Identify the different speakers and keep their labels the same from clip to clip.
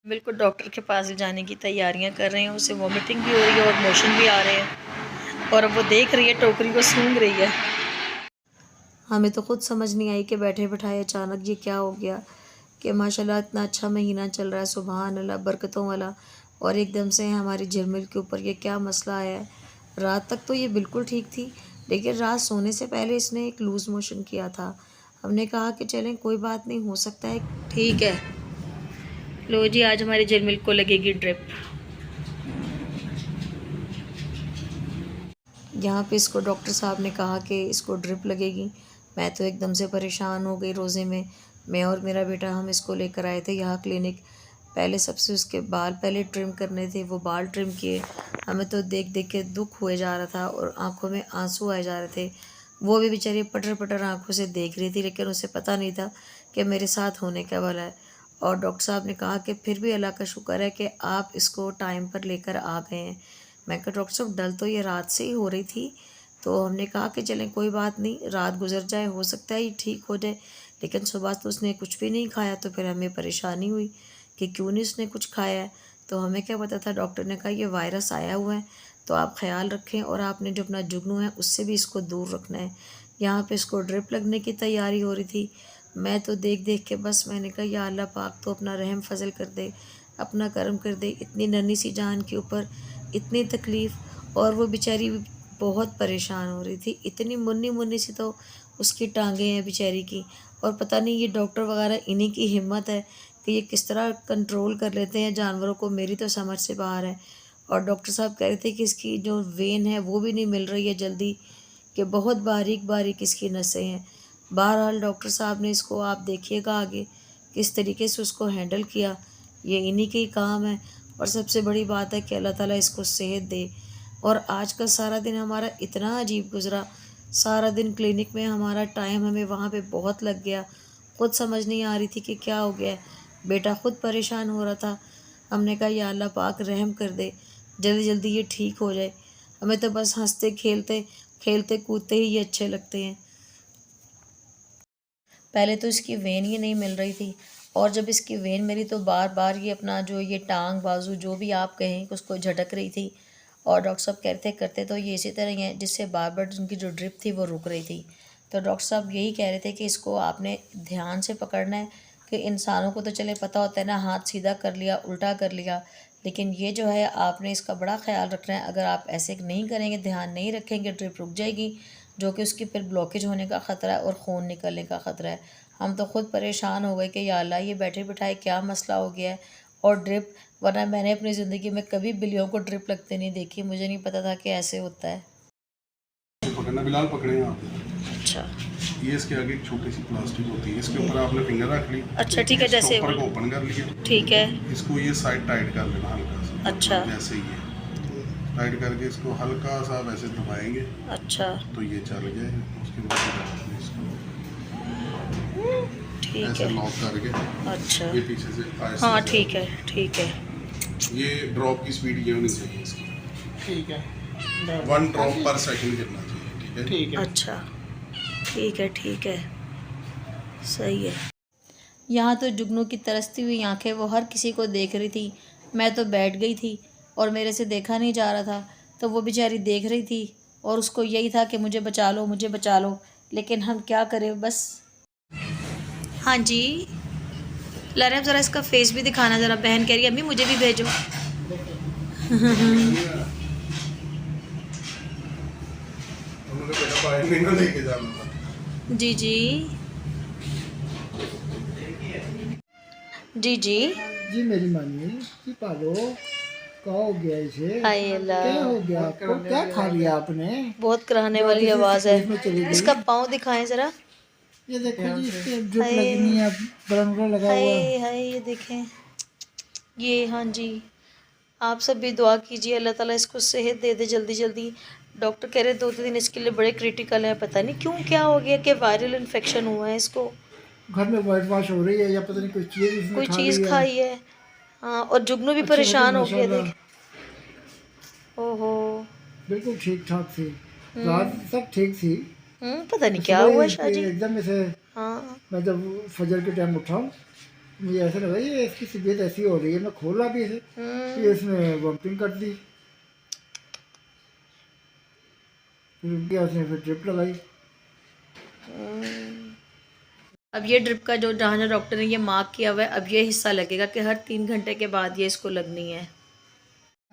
Speaker 1: बिल्कुल डॉक्टर के पास जाने की तैयारियां कर रहे हैं। उसे वॉमिटिंग भी हो रही है और मोशन भी आ रहे हैं और अब वो देख रही है, टोकरी को सूंघ रही है। हमें तो खुद समझ नहीं आई कि बैठे बैठाए अचानक ये क्या हो गया कि माशाल्लाह इतना अच्छा महीना चल रहा है, सुभान अल्लाह, बरकतों वाला, और एकदम से हमारी झिलमिल के ऊपर ये क्या मसला आया है। रात तक तो ये बिल्कुल ठीक थी, लेकिन रात सोने से पहले इसने एक लूज़ मोशन किया था। हमने कहा कि चलें कोई बात नहीं, हो सकता है ठीक है। लो जी, आज हमारी झिलमिल को लगेगी ड्रिप। यहाँ पे इसको डॉक्टर साहब ने कहा कि इसको ड्रिप लगेगी। मैं तो एकदम से परेशान हो गई। रोज़े में मैं और मेरा बेटा हम इसको लेकर आए थे यहाँ क्लिनिक। पहले सबसे उसके बाल पहले ट्रिम करने थे, वो बाल ट्रिम किए। हमें तो देख देख के दुख हुए जा रहा था और आंखों में आंसू आए जा रहे थे। वो भी बेचारी पटर पटर आंखों से देख रही थी, लेकिन उसे पता नहीं था कि मेरे साथ होने क्या वाला है। और डॉक्टर साहब ने कहा कि फिर भी अल्लाह का शुक्र है कि आप इसको टाइम पर लेकर आ गए हैं। मैं कहा डॉक्टर साहब डल तो ये रात से ही हो रही थी, तो हमने कहा कि चलें कोई बात नहीं, रात गुजर जाए, हो सकता है ये ठीक हो जाए। लेकिन सुबह तो उसने कुछ भी नहीं खाया, तो फिर हमें परेशानी हुई कि क्यों नहीं उसने कुछ खाया है। तो हमें क्या पता था, डॉक्टर ने कहा ये वायरस आया हुआ है, तो आप ख्याल रखें और आपने जो अपना जुगनू है उससे भी इसको दूर रखना है। यहाँ पे इसको ड्रिप लगने की तैयारी हो रही थी। मैं तो देख देख के बस मैंने कहा या अल्लाह पाक तो अपना रहम फजल कर दे, अपना करम कर दे, इतनी नन्ही सी जान के ऊपर इतनी तकलीफ़। और वो बेचारी बहुत परेशान हो रही थी, इतनी मुन्नी मुन्नी सी तो उसकी टांगें हैं बेचारी की। और पता नहीं ये डॉक्टर वगैरह इन्हीं की हिम्मत है कि ये किस तरह कंट्रोल कर लेते हैं जानवरों को, मेरी तो समझ से बाहर है। और डॉक्टर साहब कह रहे थे कि इसकी जो वेन है वो भी नहीं मिल रही है जल्दी, कि बहुत बारीक बारीक इसकी नसें हैं। बहरहाल डॉक्टर साहब ने इसको, आप देखिएगा आगे किस तरीके से उसको हैंडल किया, ये इन्हीं के ही काम है। और सबसे बड़ी बात है कि अल्लाह ताला इसको सेहत दे। और आज का सारा दिन हमारा इतना अजीब गुज़रा, सारा दिन क्लिनिक में हमारा टाइम हमें वहाँ पे बहुत लग गया। खुद समझ नहीं आ रही थी कि क्या हो गया है। बेटा खुद परेशान हो रहा था। हमने कहा या अल्लाह पाक रहम कर दे, जल्दी जल्दी ये ठीक हो जाए। हमें तो बस हंसते खेलते खेलते कूदते ही ये अच्छे लगते हैं। पहले तो इसकी वेन ही नहीं मिल रही थी, और जब इसकी वेन मिली तो बार बार ये अपना जो ये टांग बाजू जो भी आप कहें उसको झटक रही थी। और डॉक्टर साहब कहते करते तो ये इसी तरह ही है, जिससे बार बार उनकी जो ड्रिप थी वो रुक रही थी। तो डॉक्टर साहब यही कह रहे थे कि इसको आपने ध्यान से पकड़ना है, कि इंसानों को तो चले पता होता है ना, हाथ सीधा कर लिया उल्टा कर लिया, लेकिन ये जो है आपने इसका बड़ा ख्याल रखना है। अगर आप ऐसे नहीं करेंगे, ध्यान नहीं रखेंगे, ड्रिप रुक जाएगी, जो कि उसकी फिर ब्लॉकेज होने का ख़तरा है और खून निकलने का ख़तरा है। हम तो ख़ुद परेशान हो गए कि या अल्लाह ये बैठे बिठाए क्या मसला हो गया है। और ड्रिप, वरना मैंने अपनी ज़िंदगी में कभी बिल्लियों को ड्रिप लगते नहीं देखी, मुझे नहीं पता था कि ऐसे होता है।
Speaker 2: पकड़ना बिलाल, पकड़े आप।
Speaker 1: अच्छा
Speaker 2: ये इसके आगे एक छोटी सी प्लास्टिक होती है, इसके ऊपर आपने फिंगर रख ली।
Speaker 1: अच्छा ठीक है, जैसे
Speaker 2: ऊपर को ओपन कर लिया,
Speaker 1: ठीक है।
Speaker 2: इसको ये साइड टाइट कर लेना हल्का सा,
Speaker 1: अच्छा
Speaker 2: जैसे ये टाइट करके इसको हल्का सा वैसे दबाएंगे,
Speaker 1: अच्छा
Speaker 2: तो ये चल जाएगा। उसके बाद इसको
Speaker 1: ठीक
Speaker 2: ऐसे
Speaker 1: है।
Speaker 2: लॉक करके
Speaker 1: अच्छा
Speaker 2: ये पीछे से आहिस्ते
Speaker 1: हाँ
Speaker 2: से
Speaker 1: ठीक है ठीक है।
Speaker 2: ये ड्रॉप की स्पीड ये होनी चाहिए इसकी,
Speaker 3: ठीक है
Speaker 2: 1 ड्रॉप पर सेकंड करना चाहिए, ठीक है।
Speaker 3: ठीक है।
Speaker 1: अच्छा ठीक है ठीक है, सही है। यहाँ तो जुगनू की तरसती हुई आंखें वो हर किसी को देख रही थी। मैं तो बैठ गई थी और मेरे से देखा नहीं जा रहा था, तो वो बेचारी देख रही थी और उसको यही था कि मुझे बचा लो मुझे बचा लो, लेकिन हम क्या करें बस। हाँ जी, लरब ज़रा इसका फेस भी दिखाना ज़रा, बहन कह रही है अम्मी मुझे भी भेजो।
Speaker 2: उन्होंने बेटा बाहर नहीं ना लेके जाना था।
Speaker 1: जी जी जी जी।
Speaker 3: जी मेरी मानिए कि पालो, क्या हो गया इसे?
Speaker 1: हाय अल्लाह,
Speaker 3: क्या हो गया आपको? क्या खा लिया आपने?
Speaker 1: बहुत कराने
Speaker 3: जो
Speaker 1: वाली
Speaker 3: किसी
Speaker 1: आवाज़ है।
Speaker 3: तकलीफ में चली गई।
Speaker 1: इसका पाँव दिखाएं ज़रा।
Speaker 3: ये देखो जी, इसके ड्रिप
Speaker 1: हाय
Speaker 3: लगनी है, बरंगड़ा लगा हुआ है।
Speaker 1: हाय हाय, ये देखें ये, हाँ जी। आप सब भी दुआ कीजिए अल्लाह ताला इसको सेहत दे दे जल्दी जल्दी। डॉक्टर कह रहे 2 दिन इसके लिए बड़े क्रिटिकल है, पता नहीं क्यों क्या हो गया कि वायरल इन्फेक्शन हुआ है इसको।
Speaker 3: घर में वाइट वॉश हो रही है या पता नहीं कुछ चीज़ इसने
Speaker 1: कोई
Speaker 3: खा ली
Speaker 1: चीज़
Speaker 3: है।
Speaker 1: खाई है। हाँ, और जुगनू भी
Speaker 3: अच्छे लेकिन
Speaker 1: परेशान हो गया
Speaker 3: माशाल्लाह
Speaker 1: देख। ओहो।
Speaker 3: बिल्कुल ठीक ठाक थी। रात
Speaker 1: हम्म
Speaker 3: तक ठीक थी।
Speaker 1: पता नहीं क्या
Speaker 3: सुबह
Speaker 1: हुआ
Speaker 3: ही
Speaker 1: शाहजी।
Speaker 3: एकदम से
Speaker 1: हाँ
Speaker 3: मैं जब फजर के टाइम उठा मुझे ऐसा लगा ये इसकी तबीयत ऐसी हो रही है, मैं खोला भी इसे, फिर इसने वॉमिटिंग कर दी, फिर उसने फिर ड्रिप लगाई।
Speaker 1: अब ये ड्रिप का जो जहाँ डॉक्टर ने ये मार्क किया हुआ है, अब ये हिस्सा लगेगा कि हर 3 घंटे के बाद ये इसको लगनी है।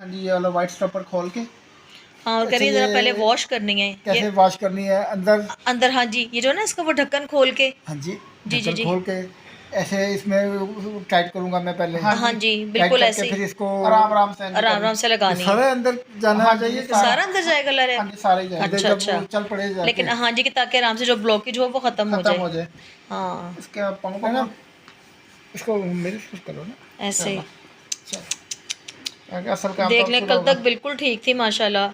Speaker 3: हाँ जी, ये वाला वाइट स्टॉपर खोल के
Speaker 1: हाँ, और करिए
Speaker 3: अच्छा,
Speaker 1: जरा पहले वॉश करनी है
Speaker 3: कैसे
Speaker 1: ये
Speaker 3: वॉश करनी है अंदर।
Speaker 1: अंदर। हाँ जी, ये जो ना इसका वो ढक्कन खोल के,
Speaker 3: हाँ जी,
Speaker 1: जी जी
Speaker 3: ढक्कन
Speaker 1: जी,
Speaker 3: खोल के ऐसे इसमें टाइट करूंगा मैं पहले।
Speaker 1: हाँ जी,
Speaker 3: टाइट
Speaker 1: बिल्कुल
Speaker 3: करके
Speaker 1: ऐसे ही
Speaker 3: फिर इसको आराम आराम से
Speaker 1: आराम से लगानी है।
Speaker 3: सारे अंदर जाना चाहिए,
Speaker 1: सारा अंदर जाएगा लरे?
Speaker 3: हाँ जी, सारे जाएंगे
Speaker 1: अच्छा
Speaker 3: जब
Speaker 1: अच्छा,
Speaker 3: वो चल पड़े जाके,
Speaker 1: लेकिन हाँ जी कि ताकि आराम से जो ब्लॉकेज हो वो खत्म हो
Speaker 3: खत्म हो
Speaker 1: जाए।
Speaker 3: जाए।
Speaker 1: हाँ,
Speaker 3: इसके पंख को ना इसको मेरे कुछ करो ना
Speaker 1: ऐसे ही।
Speaker 3: ताकि असल काम
Speaker 1: देख
Speaker 3: तो
Speaker 1: लें,
Speaker 3: शुरू
Speaker 1: कल
Speaker 3: होगा।
Speaker 1: तक बिल्कुल ठीक थी माशाल्लाह,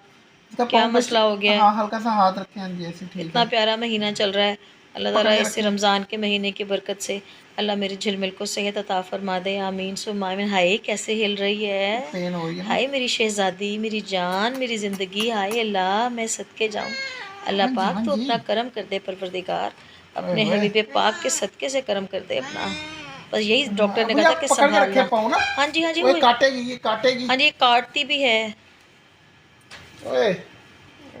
Speaker 3: इसका
Speaker 1: क्या
Speaker 3: पाँव में
Speaker 1: मसला हो गया है?
Speaker 3: हाँ, हल्का सा हाथ रखें। हाँ जी, ऐसे ठीक
Speaker 1: इतना
Speaker 3: है।
Speaker 1: प्यारा महीना चल रहा है, अल्लाह
Speaker 3: पकड़
Speaker 1: ताला
Speaker 3: के
Speaker 1: इस
Speaker 3: रखें।
Speaker 1: रमज़ान के महीने की बरकत से अल्लाह मेरी झिलमिल को सेहत अता फरमा दे, आमीन सुम्मा आमीन। हाय कैसे हिल रही है,
Speaker 3: पेन हो रही है ना।
Speaker 1: हाय मेरी शहजादी, मेरी जान, मेरी ज़िंदगी, हाय अल्लाह मैं सदके जाऊँ। अल्लाह
Speaker 3: हाँ जी,
Speaker 1: पाक
Speaker 3: हाँ
Speaker 1: तो
Speaker 3: जी।
Speaker 1: अपना करम कर दे परवरदिगार, अपने
Speaker 3: ओए होए।
Speaker 1: हबीब पाक के सदक़े से करम कर दे अपना। बस यही डॉक्टर ने
Speaker 3: अभी
Speaker 1: कहा था
Speaker 3: आप
Speaker 1: कि
Speaker 3: पकड़ के रखे
Speaker 1: संभालना।
Speaker 3: पाँव ना,
Speaker 1: हाँ जी हाँ जी,
Speaker 3: वो
Speaker 1: वो
Speaker 3: काटेगी, ये काटेगी।
Speaker 1: हाँ जी, ये काटती भी है।
Speaker 3: ओए